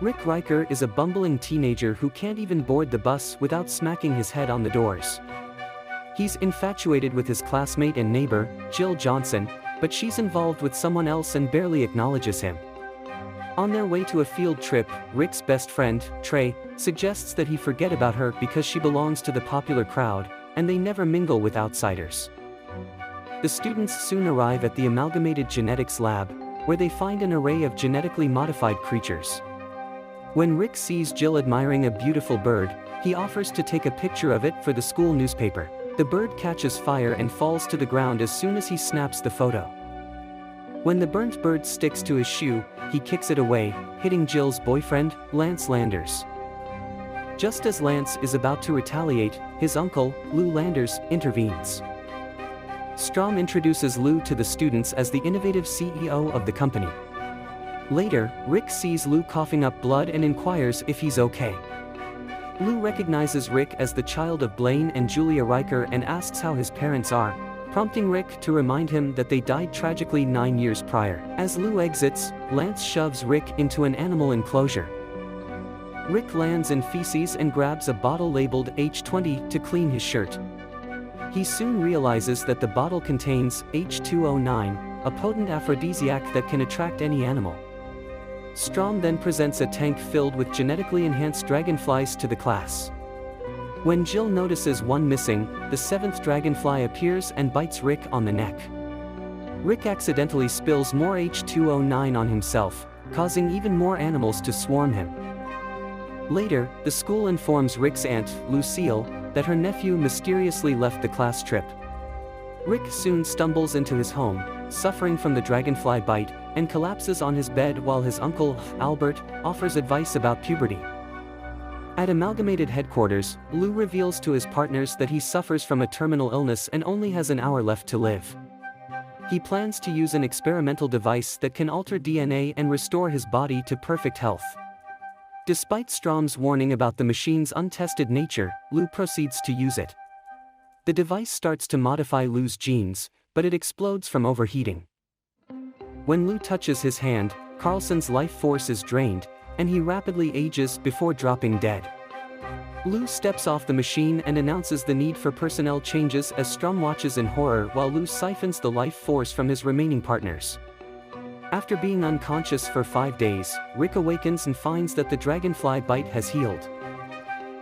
Rick Riker is a bumbling teenager who can't even board the bus without smacking his head on the doors. He's infatuated with his classmate and neighbor, Jill Johnson, but she's involved with someone else and barely acknowledges him. On their way to a field trip, Rick's best friend, Trey, suggests that he forget about her because she belongs to the popular crowd, and they never mingle with outsiders. The students soon arrive at the Amalgamated Genetics Lab, where they find an array of genetically modified creatures. When Rick sees Jill admiring a beautiful bird, he offers to take a picture of it for the school newspaper. The bird catches fire and falls to the ground as soon as he snaps the photo. When the burnt bird sticks to his shoe, he kicks it away, hitting Jill's boyfriend, Lance Landers. Just as Lance is about to retaliate, his uncle, Lou Landers, intervenes. Strom introduces Lou to the students as the innovative CEO of the company. Later, Rick sees Lou coughing up blood and inquires if he's okay. Lou recognizes Rick as the child of Blaine and Julia Riker and asks how his parents are, prompting Rick to remind him that they died tragically 9 years prior. As Lou exits, Lance shoves Rick into an animal enclosure. Rick lands in feces and grabs a bottle labeled H20 to clean his shirt. He soon realizes that the bottle contains H2O9, a potent aphrodisiac that can attract any animal. Strom then presents a tank filled with genetically enhanced dragonflies to the class. When Jill notices one missing, the 7th dragonfly appears and bites Rick on the neck. Rick accidentally spills more H2O9 on himself, causing even more animals to swarm him. Later, the school informs Rick's aunt, Lucille, that her nephew mysteriously left the class trip. Rick soon stumbles into his home, suffering from the dragonfly bite, and collapses on his bed while his uncle, Albert, offers advice about puberty. At Amalgamated headquarters, Lou reveals to his partners that he suffers from a terminal illness and only has an hour left to live. He plans to use an experimental device that can alter DNA and restore his body to perfect health. Despite Strom's warning about the machine's untested nature, Lou proceeds to use it. The device starts to modify Lou's genes, but it explodes from overheating. When Lou touches his hand, Carlson's life force is drained, and he rapidly ages before dropping dead. Lou steps off the machine and announces the need for personnel changes as Strom watches in horror while Lou siphons the life force from his remaining partners. After being unconscious for 5 days, Rick awakens and finds that the dragonfly bite has healed.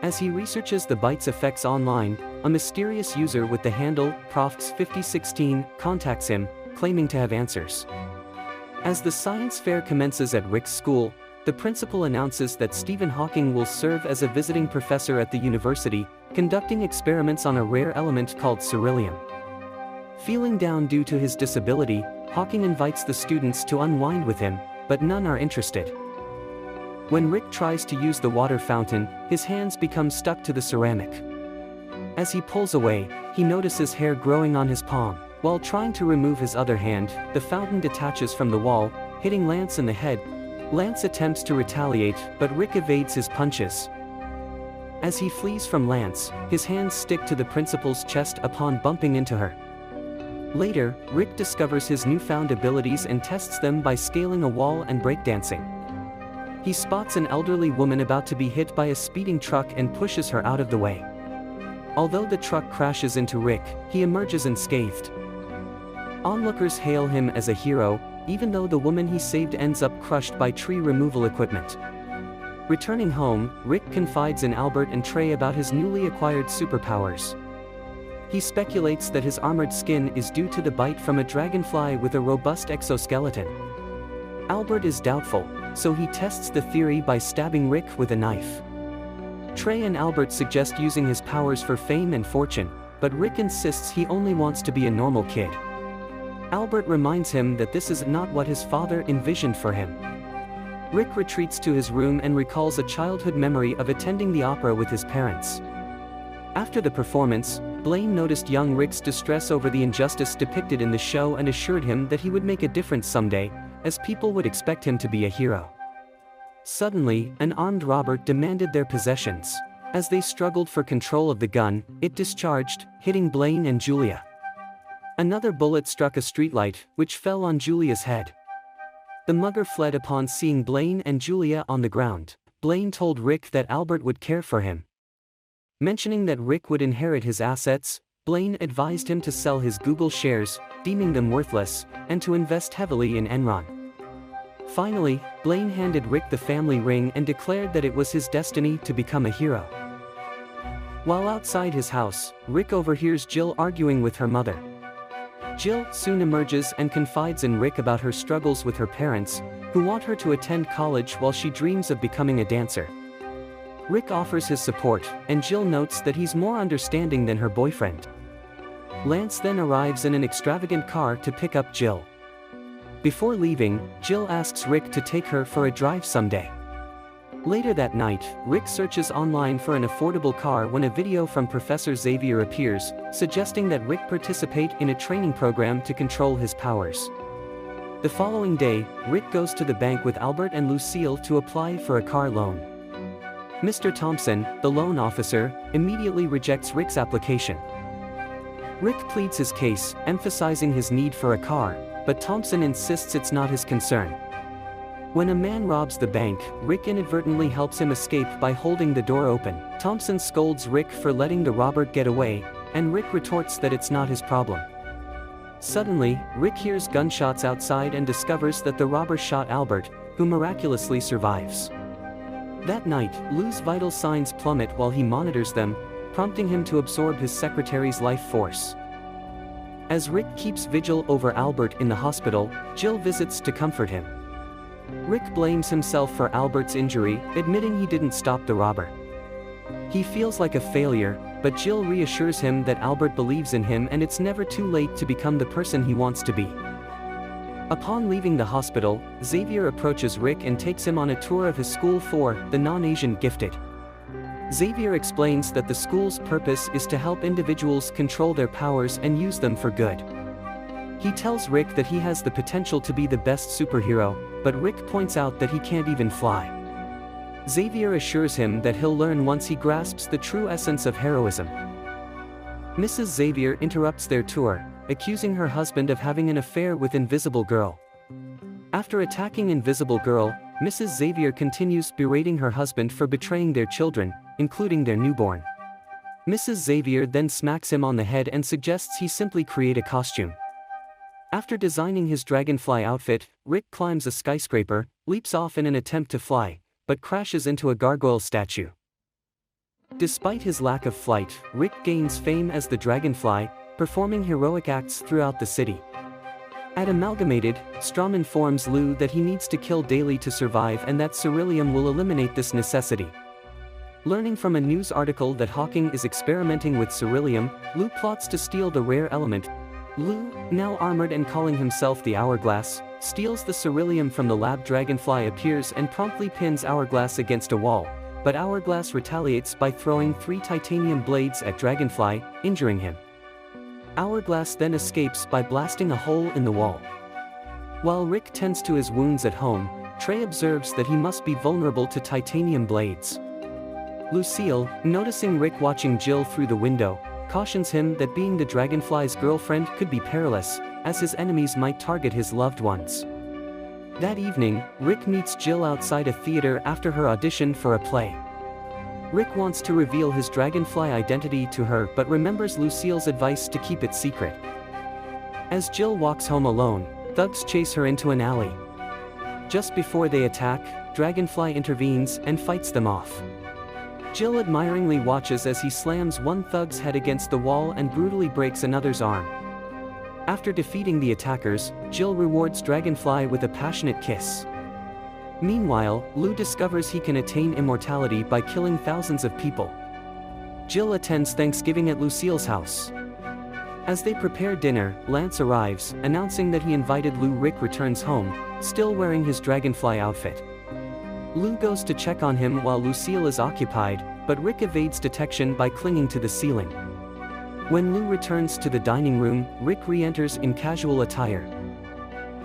As he researches the bite's effects online, a mysterious user with the handle Profts5016 contacts him, claiming to have answers. As the science fair commences at Rick's school, the principal announces that Stephen Hawking will serve as a visiting professor at the university, conducting experiments on a rare element called beryllium. Feeling down due to his disability, Hawking invites the students to unwind with him, but none are interested. When Rick tries to use the water fountain, his hands become stuck to the ceramic. As he pulls away, he notices hair growing on his palm. While trying to remove his other hand, the fountain detaches from the wall, hitting Lance in the head. Lance attempts to retaliate, but Rick evades his punches. As he flees from Lance, his hands stick to the principal's chest upon bumping into her. Later, Rick discovers his newfound abilities and tests them by scaling a wall and breakdancing. He spots an elderly woman about to be hit by a speeding truck and pushes her out of the way. Although the truck crashes into Rick, he emerges unscathed. Onlookers hail him as a hero, even though the woman he saved ends up crushed by tree removal equipment. Returning home, Rick confides in Albert and Trey about his newly acquired superpowers. He speculates that his armored skin is due to the bite from a dragonfly with a robust exoskeleton. Albert is doubtful, so he tests the theory by stabbing Rick with a knife. Trey and Albert suggest using his powers for fame and fortune, but Rick insists he only wants to be a normal kid. Albert reminds him that this is not what his father envisioned for him. Rick retreats to his room and recalls a childhood memory of attending the opera with his parents. After the performance, Blaine noticed young Rick's distress over the injustice depicted in the show and assured him that he would make a difference someday, as people would expect him to be a hero. Suddenly, an armed robber demanded their possessions. As they struggled for control of the gun, it discharged, hitting Blaine and Julia. Another bullet struck a streetlight, which fell on Julia's head. The mugger fled upon seeing Blaine and Julia on the ground. Blaine told Rick that Albert would care for him. Mentioning that Rick would inherit his assets, Blaine advised him to sell his Google shares, deeming them worthless, and to invest heavily in Enron. Finally, Blaine handed Rick the family ring and declared that it was his destiny to become a hero. While outside his house, Rick overhears Jill arguing with her mother. Jill soon emerges and confides in Rick about her struggles with her parents, who want her to attend college while she dreams of becoming a dancer. Rick offers his support, and Jill notes that he's more understanding than her boyfriend. Lance then arrives in an extravagant car to pick up Jill. Before leaving, Jill asks Rick to take her for a drive someday. Later that night, Rick searches online for an affordable car when a video from Professor Xavier appears, suggesting that Rick participate in a training program to control his powers. The following day, Rick goes to the bank with Albert and Lucille to apply for a car loan. Mr. Thompson, the loan officer, immediately rejects Rick's application. Rick pleads his case, emphasizing his need for a car, but Thompson insists it's not his concern. When a man robs the bank, Rick inadvertently helps him escape by holding the door open. Thompson scolds Rick for letting the robber get away, and Rick retorts that it's not his problem. Suddenly, Rick hears gunshots outside and discovers that the robber shot Albert, who miraculously survives. That night, Lou's vital signs plummet while he monitors them, prompting him to absorb his secretary's life force. As Rick keeps vigil over Albert in the hospital, Jill visits to comfort him. Rick blames himself for Albert's injury, admitting he didn't stop the robber. He feels like a failure, but Jill reassures him that Albert believes in him and it's never too late to become the person he wants to be. Upon leaving the hospital, Xavier approaches Rick and takes him on a tour of his school for the non-Asian gifted. Xavier explains that the school's purpose is to help individuals control their powers and use them for good. He tells Rick that he has the potential to be the best superhero, but Rick points out that he can't even fly. Xavier assures him that he'll learn once he grasps the true essence of heroism. Mrs. Xavier interrupts their tour, accusing her husband of having an affair with Invisible Girl. After attacking Invisible Girl, Mrs. Xavier continues berating her husband for betraying their children, including their newborn. Mrs. Xavier then smacks him on the head and suggests he simply create a costume. After designing his dragonfly outfit, Rick climbs a skyscraper, leaps off in an attempt to fly, but crashes into a gargoyle statue. Despite his lack of flight, Rick gains fame as the Dragonfly, performing heroic acts throughout the city. At Amalgamated, Strom informs Lou that he needs to kill daily to survive and that Ceruleum will eliminate this necessity. Learning from a news article that Hawking is experimenting with Ceruleum, Lou plots to steal the rare element. Lou, now armored and calling himself the Hourglass, steals the Ceruleum from the lab. Dragonfly appears and promptly pins Hourglass against a wall, but Hourglass retaliates by throwing 3 titanium blades at Dragonfly, injuring him. Hourglass then escapes by blasting a hole in the wall. While Rick tends to his wounds at home, Trey observes that he must be vulnerable to titanium blades. Lucille, noticing Rick watching Jill through the window, cautions him that being the Dragonfly's girlfriend could be perilous, as his enemies might target his loved ones. That evening, Rick meets Jill outside a theater after her audition for a play. Rick wants to reveal his Dragonfly identity to her but remembers Lucille's advice to keep it secret. As Jill walks home alone, thugs chase her into an alley. Just before they attack, Dragonfly intervenes and fights them off. Jill admiringly watches as he slams one thug's head against the wall and brutally breaks another's arm. After defeating the attackers, Jill rewards Dragonfly with a passionate kiss. Meanwhile, Lou discovers he can attain immortality by killing thousands of people. Jill attends Thanksgiving at Lucille's house. As they prepare dinner, Lance arrives, announcing that he invited Lou. Rick returns home, still wearing his Dragonfly outfit. Lou goes to check on him while Lucille is occupied, but Rick evades detection by clinging to the ceiling. When Lou returns to the dining room, Rick re-enters in casual attire.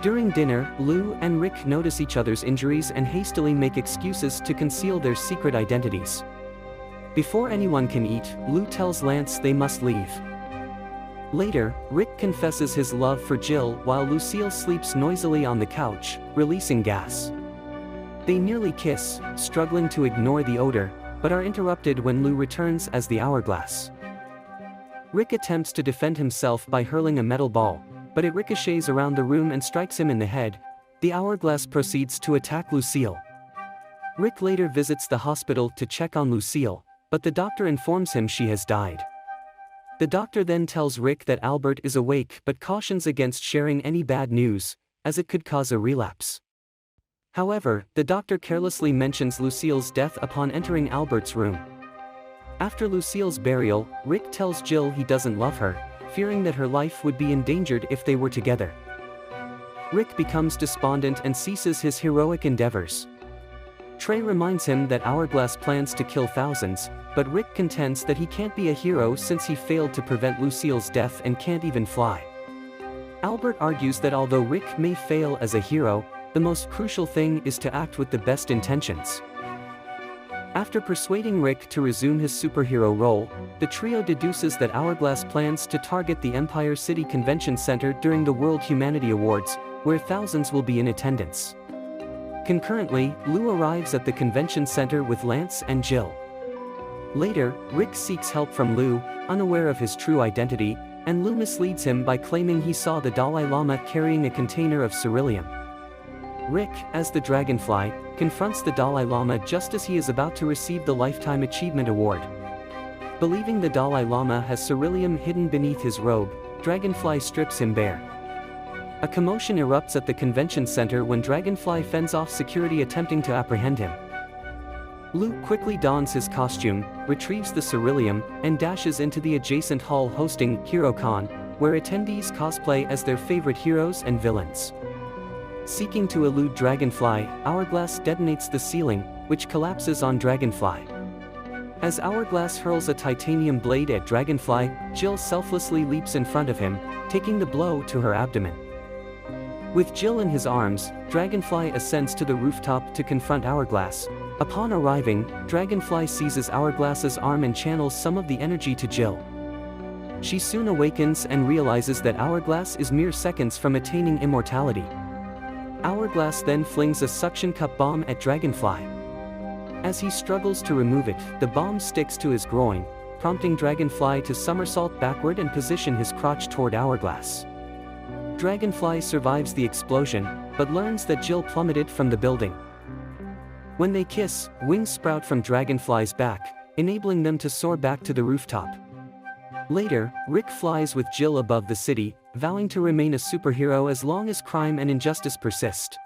During dinner, Lou and Rick notice each other's injuries and hastily make excuses to conceal their secret identities. Before anyone can eat, Lou tells Lance they must leave. Later, Rick confesses his love for Jill while Lucille sleeps noisily on the couch, releasing gas. They nearly kiss, struggling to ignore the odor, but are interrupted when Lou returns as the Hourglass. Rick attempts to defend himself by hurling a metal ball, but it ricochets around the room and strikes him in the head. The Hourglass proceeds to attack Lucille. Rick later visits the hospital to check on Lucille, but the doctor informs him she has died. The doctor then tells Rick that Albert is awake but cautions against sharing any bad news, as it could cause a relapse. However, the doctor carelessly mentions Lucille's death upon entering Albert's room. After Lucille's burial, Rick tells Jill he doesn't love her, fearing that her life would be endangered if they were together. Rick becomes despondent and ceases his heroic endeavors. Trey reminds him that Hourglass plans to kill thousands, but Rick contends that he can't be a hero since he failed to prevent Lucille's death and can't even fly. Albert argues that although Rick may fail as a hero, the most crucial thing is to act with the best intentions. After persuading Rick to resume his superhero role, the trio deduces that Hourglass plans to target the Empire City Convention Center during the World Humanity Awards, where thousands will be in attendance. Concurrently, Lou arrives at the convention center with Lance and Jill. Later, Rick seeks help from Lou, unaware of his true identity, and Lou misleads him by claiming he saw the Dalai Lama carrying a container of ceruleum. Rick, as the Dragonfly, confronts the Dalai Lama just as he is about to receive the Lifetime Achievement Award. Believing the Dalai Lama has ceruleum hidden beneath his robe, Dragonfly strips him bare. A commotion erupts at the convention center when Dragonfly fends off security attempting to apprehend him. Lou quickly dons his costume, retrieves the ceruleum, and dashes into the adjacent hall hosting HeroCon, where attendees cosplay as their favorite heroes and villains. Seeking to elude Dragonfly, Hourglass detonates the ceiling, which collapses on Dragonfly. As Hourglass hurls a titanium blade at Dragonfly, Jill selflessly leaps in front of him, taking the blow to her abdomen. With Jill in his arms, Dragonfly ascends to the rooftop to confront Hourglass. Upon arriving, Dragonfly seizes Hourglass's arm and channels some of the energy to Jill. She soon awakens and realizes that Hourglass is mere seconds from attaining immortality. Hourglass then flings a suction cup bomb at Dragonfly. As he struggles to remove it, the bomb sticks to his groin, prompting Dragonfly to somersault backward and position his crotch toward Hourglass. Dragonfly survives the explosion, but learns that Jill plummeted from the building. When they kiss, wings sprout from Dragonfly's back, enabling them to soar back to the rooftop. Later, Rick flies with Jill above the city, vowing to remain a superhero as long as crime and injustice persist.